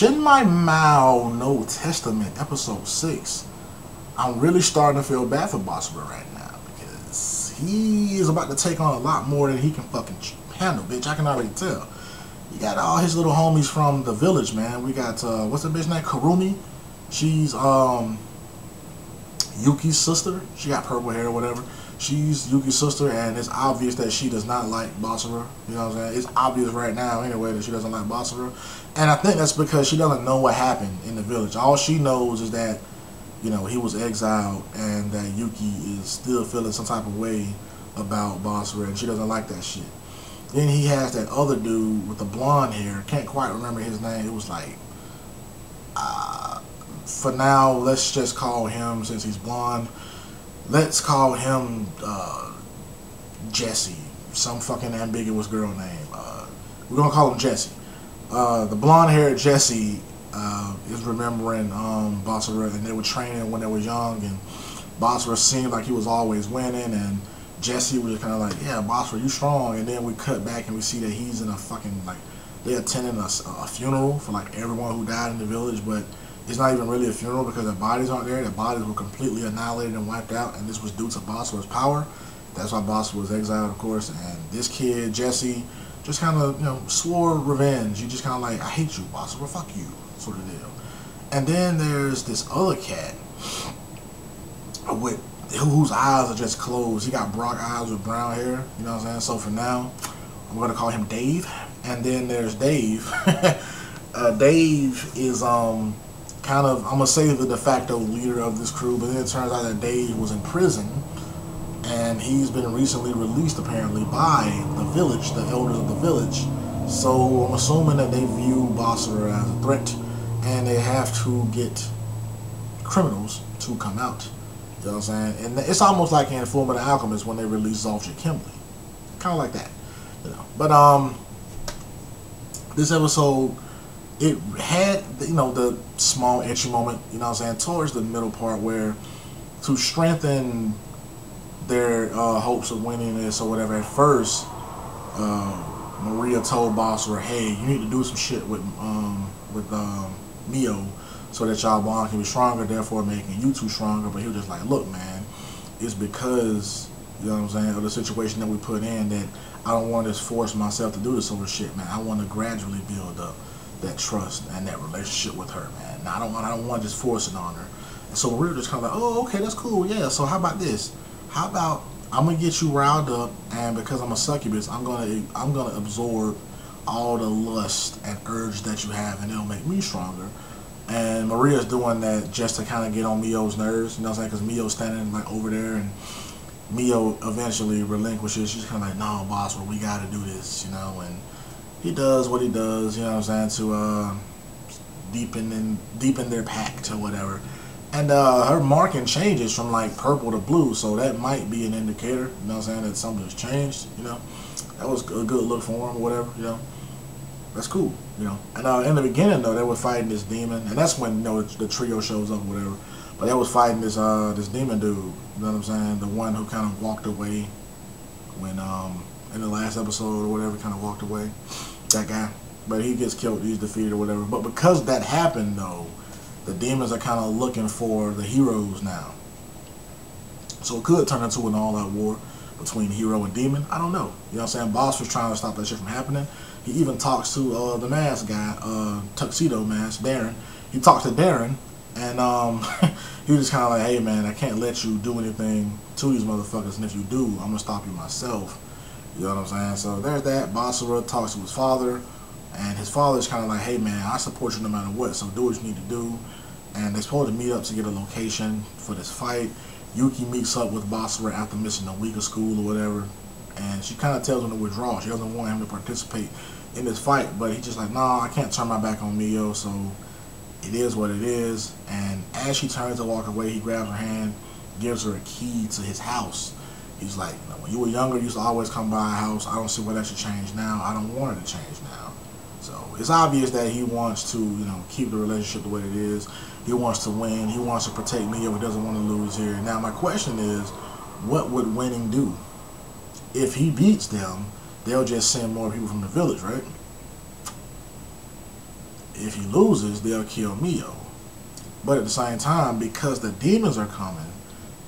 Shinmai Maou No Testament episode 6. I'm really starting to feel bad for Basara right now because he is about to take on a lot more than he can fucking handle, bitch. I can already tell. You got all his little homies from the village, man. We got what's the bitch name? Kurumi. She's Yuki's sister. She got purple hair or whatever. She's Yuki's sister, and it's obvious that she does not like Basara. You know what I'm saying? It's obvious right now, anyway, that she doesn't like Basara. And I think that's because she doesn't know what happened in the village. All she knows is that, you know, he was exiled, and that Yuki is still feeling some type of way about Basara, and she doesn't like that shit. Then he has that other dude with the blonde hair. Can't quite remember his name. It was like, for now, let's just call him, since he's blonde, let's call him Jesse. Some fucking ambiguous girl name. We're gonna call him Jesse. The blonde-haired Jesse is remembering Basara, and they were training when they were young, and Basara seemed like he was always winning, and Jesse was kind of like, yeah, Basara, you strong. And then we cut back and we see that he's in a fucking, like, they attending a funeral for like everyone who died in the village, but it's not even really a funeral because their bodies aren't there. Their bodies were completely annihilated and wiped out, and this was due to Basara's power. That's why Basara was exiled, of course. And this kid, Jesse, just kind of, you know, swore revenge. You just kind of like, I hate you, Basara, fuck you, sort of deal. And then there's this other cat with whose eyes are just closed. He got Brock eyes with brown hair. You know what I'm saying? So for now, I'm gonna call him Dave. And then there's Dave. Dave is kind of, I'm gonna say, the de facto leader of this crew, but then it turns out that Dave was in prison, and he's been recently released apparently by the village, the elders of the village. So I'm assuming that they view Basara as a threat, and they have to get criminals to come out. You know what I'm saying? And it's almost like in Fullmetal Alchemist when they release Zolcia Kimberly, kind of like that, you know. But this episode, it had, you know, the small etchy moment, you know what I'm saying, towards the middle part, where to strengthen their hopes of winning this or whatever, at first Maria told Basara, hey, you need to do some shit with Mio so that y'all bond can be stronger, therefore making you two stronger. But he was just like, look, man, it's because, you know what I'm saying, of the situation that we put in, that I don't want to just force myself to do this sort of shit, man. I want to gradually build up that trust and that relationship with her, man. Now, I don't want to just force it on her. And so we were just kind of like, oh, okay, that's cool, yeah. So how about this? How about I'm gonna get you riled up, and because I'm a succubus, I'm gonna absorb all the lust and urge that you have, and it'll make me stronger. And Maria's doing that just to kind of get on Mio's nerves, you know what I'm saying? Because Mio's standing like over there, and Mio eventually relinquishes. She's kind of like, no, boss, well, we got to do this, you know. And he does what he does, you know what I'm saying, to deepen their pact or whatever. And her marking changes from like purple to blue, so that might be an indicator, you know what I'm saying, that something's changed, you know. That was a good look for him or whatever, you know. That's cool, you know. And in the beginning, though, they were fighting this demon, and that's when, you know, the trio shows up or whatever. But they was fighting this this demon dude, you know what I'm saying, the one who kind of walked away when in the last episode or whatever, kind of walked away, that guy. But he gets killed, he's defeated or whatever. But because that happened, though, the demons are kind of looking for the heroes now. So it could turn into an all-out war between hero and demon. I don't know. You know what I'm saying? Boss was trying to stop that shit from happening. He even talks to the mask guy, tuxedo mask, Darren. He talks to Darren, and he was just kind of like, hey man, I can't let you do anything to these motherfuckers, and if you do, I'm gonna stop you myself. You know what I'm saying? So there's that. Basara talks to his father, and his father's kind of like, hey man, I support you no matter what, so do what you need to do. And they're supposed to meet up to get a location for this fight. Yuki meets up with Basara after missing a week of school or whatever, and she kind of tells him to withdraw. She doesn't want him to participate in this fight, but he's just like, nah, I can't turn my back on Mio, so it is what it is. And as she turns to walk away, he grabs her hand, gives her a key to his house. He's like, when you were younger, you used to always come by a house. I don't see why that should change now. I don't want it to change now. So it's obvious that he wants to, you know, keep the relationship the way it is. He wants to win. He wants to protect Mio. He doesn't want to lose here. Now my question is, what would winning do? If he beats them, they'll just send more people from the village, right? If he loses, they'll kill Maou. But at the same time, because the demons are coming,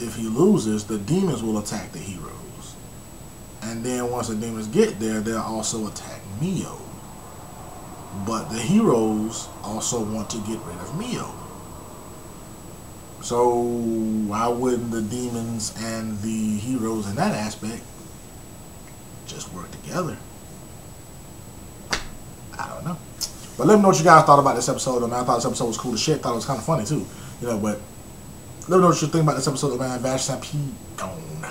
if he loses, the demons will attack the heroes. And then once the demons get there, they'll also attack Maou. But the heroes also want to get rid of Maou. So why wouldn't the demons and the heroes in that aspect just work together? I don't know. But let me know what you guys thought about this episode. Man, I thought this episode was cool as shit. Thought it was kind of funny too. You know, but let me know what you think about this episode, man. Vash Stampede gone.